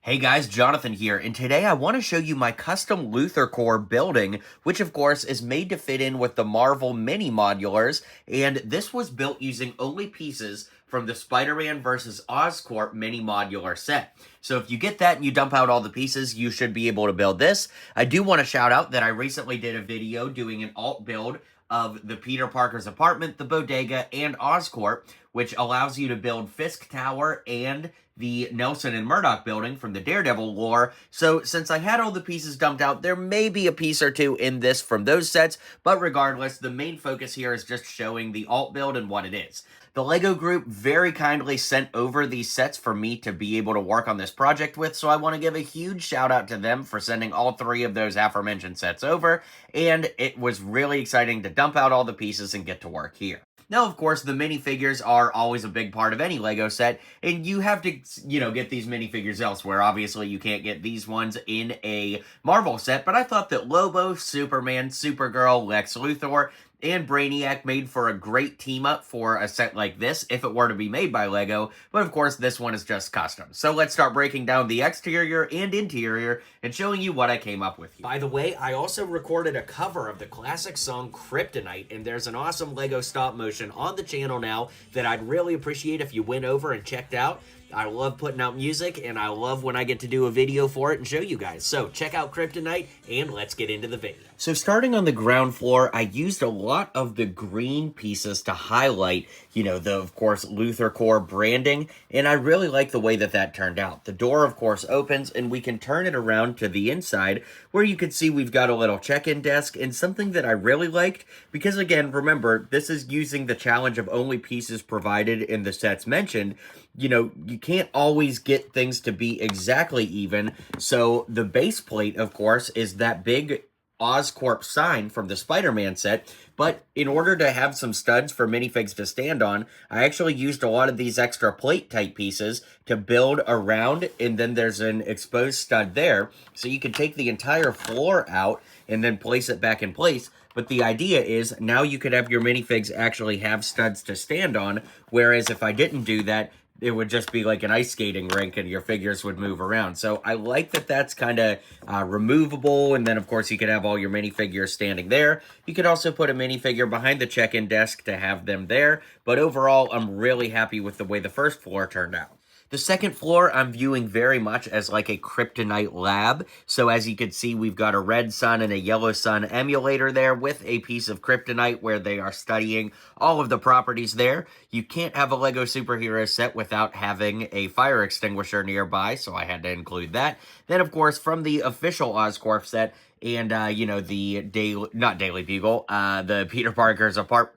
Hey guys, Jonathan here, and today I want to show you my custom Luthorcorp building, which of course is made to fit in with the Marvel mini modulars, and this was built using only pieces from the Spider-Man vs. Oscorp mini modular set. So if you get that and you dump out all the pieces, you should be able to build this. I do want to shout out that I recently did a video doing an alt build of the Peter Parker's apartment, the bodega, and Oscorp, which allows you to build Fisk Tower and the Nelson and Murdoch building from the Daredevil lore. So since I had all the pieces dumped out, there may be a piece or two in this from those sets, but regardless, the main focus here is just showing the alt build and what it is. The LEGO group very kindly sent over these sets for me to be able to work on this project with, so I want to give a huge shout out to them for sending all three of those aforementioned sets over, and it was really exciting to dump out all the pieces and get to work here. Now, of course, the minifigures are always a big part of any LEGO set, and you have to, get these minifigures elsewhere. Obviously, you can't get these ones in a Marvel set, but I thought that Lobo, Superman, Supergirl, Lex Luthor, and Brainiac made for a great team-up for a set like this, if it were to be made by LEGO, but of course, this one is just custom. So let's start breaking down the exterior and interior and showing you what I came up with here. By the way, I also recorded a cover of the classic song Kryptonite, and there's an awesome LEGO stop motion on the channel now that I'd really appreciate if you went over and checked out. I love putting out music, and I love when I get to do a video for it and show you guys. So check out Kryptonite, and let's get into the video. So starting on the ground floor, I used a lot of the green pieces to highlight, of course, Luthorcorp branding, and I really like the way that that turned out. The door, of course, opens, and we can turn it around to the inside, where you can see we've got a little check-in desk, and something that I really liked, because again, remember, this is using the challenge of only pieces provided in the sets mentioned. You can't always get things to be exactly even, so the base plate, of course, is that big Oscorp sign from the Spider-Man set, but in order to have some studs for minifigs to stand on, I actually used a lot of these extra plate type pieces to build around, and then there's an exposed stud there, so you can take the entire floor out and then place it back in place. But the idea is now you could have your minifigs actually have studs to stand on, whereas if I didn't do that, it would just be like an ice skating rink and your figures would move around. So I like that that's kind of removable, and then of course you could have all your minifigures standing there. You could also put a minifigure behind the check-in desk to have them there, but overall I'm really happy with the way the first floor turned out. The second floor I'm viewing very much as like a Kryptonite lab. So as you can see, we've got a red sun and a yellow sun emulator there with a piece of Kryptonite where they are studying all of the properties there. You can't have a LEGO superhero set without having a fire extinguisher nearby, so I had to include that. Then of course, from the official Oscorp set and, the Daily Bugle, the Peter Parker's apartment.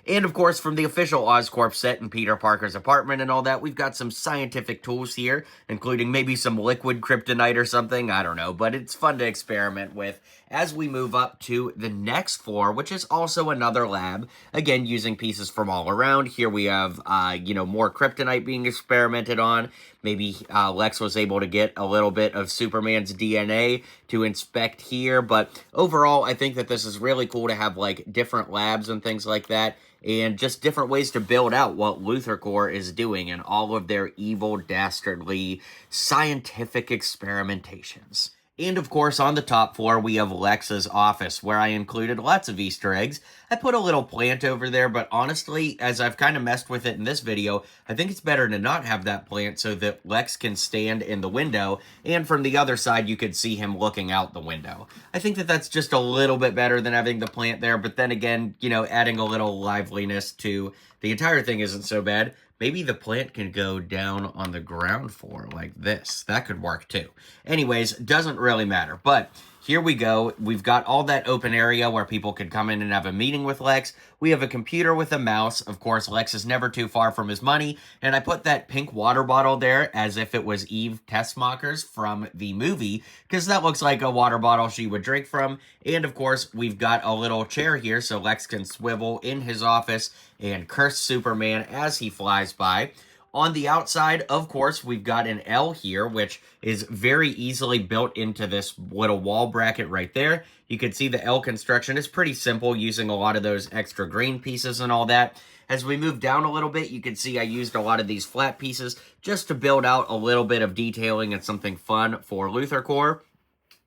And of course, from the official Oscorp set and Peter Parker's apartment and all that, we've got some scientific tools here, including maybe some liquid kryptonite or something, I don't know, but it's fun to experiment with as we move up to the next floor, which is also another lab, again, using pieces from all around. Here we have, more kryptonite being experimented on. Maybe Lex was able to get a little bit of Superman's DNA to inspect here, but overall, I think that this is really cool to have, like, different labs and things like that, and just different ways to build out what Luthorcorp is doing and all of their evil, dastardly, scientific experimentations. And of course, on the top floor, we have Lex's office, where I included lots of Easter eggs. I put a little plant over there, but honestly, as I've kind of messed with it in this video, I think it's better to not have that plant so that Lex can stand in the window, and from the other side, you could see him looking out the window. I think that that's just a little bit better than having the plant there, but then again, adding a little liveliness to the entire thing isn't so bad. Maybe the plant can go down on the ground floor like this. That could work too. Anyways, doesn't really matter. But here we go. We've got all that open area where people could come in and have a meeting with Lex. We have a computer with a mouse. Of course, Lex is never too far from his money. And I put that pink water bottle there as if it was Eve Tessmacher's from the movie, because that looks like a water bottle she would drink from. And of course, we've got a little chair here so Lex can swivel in his office and curse Superman as he flies by. On the outside, of course, we've got an L here, which is very easily built into this little wall bracket right there. You can see the L construction is pretty simple, using a lot of those extra green pieces and all that. As we move down a little bit, you can see I used a lot of these flat pieces just to build out a little bit of detailing and something fun for Luthorcorp.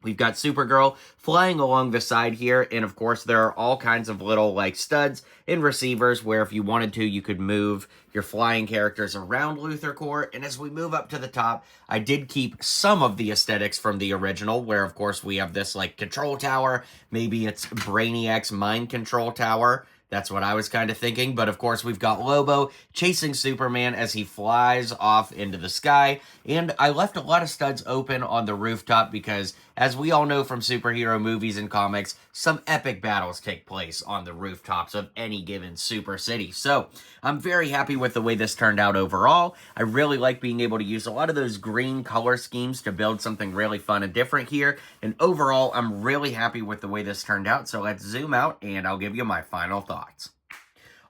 We've got Supergirl flying along the side here, and of course there are all kinds of little like studs and receivers where if you wanted to, you could move your flying characters around Luthorcorp. And as we move up to the top, I did keep some of the aesthetics from the original, where of course we have this like control tower, maybe it's Brainiac's mind control tower. That's what I was kind of thinking, but of course we've got Lobo chasing Superman as he flies off into the sky, and I left a lot of studs open on the rooftop because, as we all know from superhero movies and comics, some epic battles take place on the rooftops of any given super city. So, I'm very happy with the way this turned out overall. I really like being able to use a lot of those green color schemes to build something really fun and different here, and overall, I'm really happy with the way this turned out, so let's zoom out and I'll give you my final thoughts.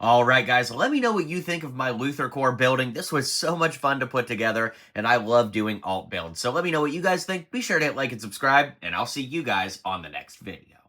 Alright guys, let me know what you think of my Luthorcorp building. This was so much fun to put together, and I love doing alt builds. So let me know what you guys think. Be sure to hit like and subscribe, and I'll see you guys on the next video.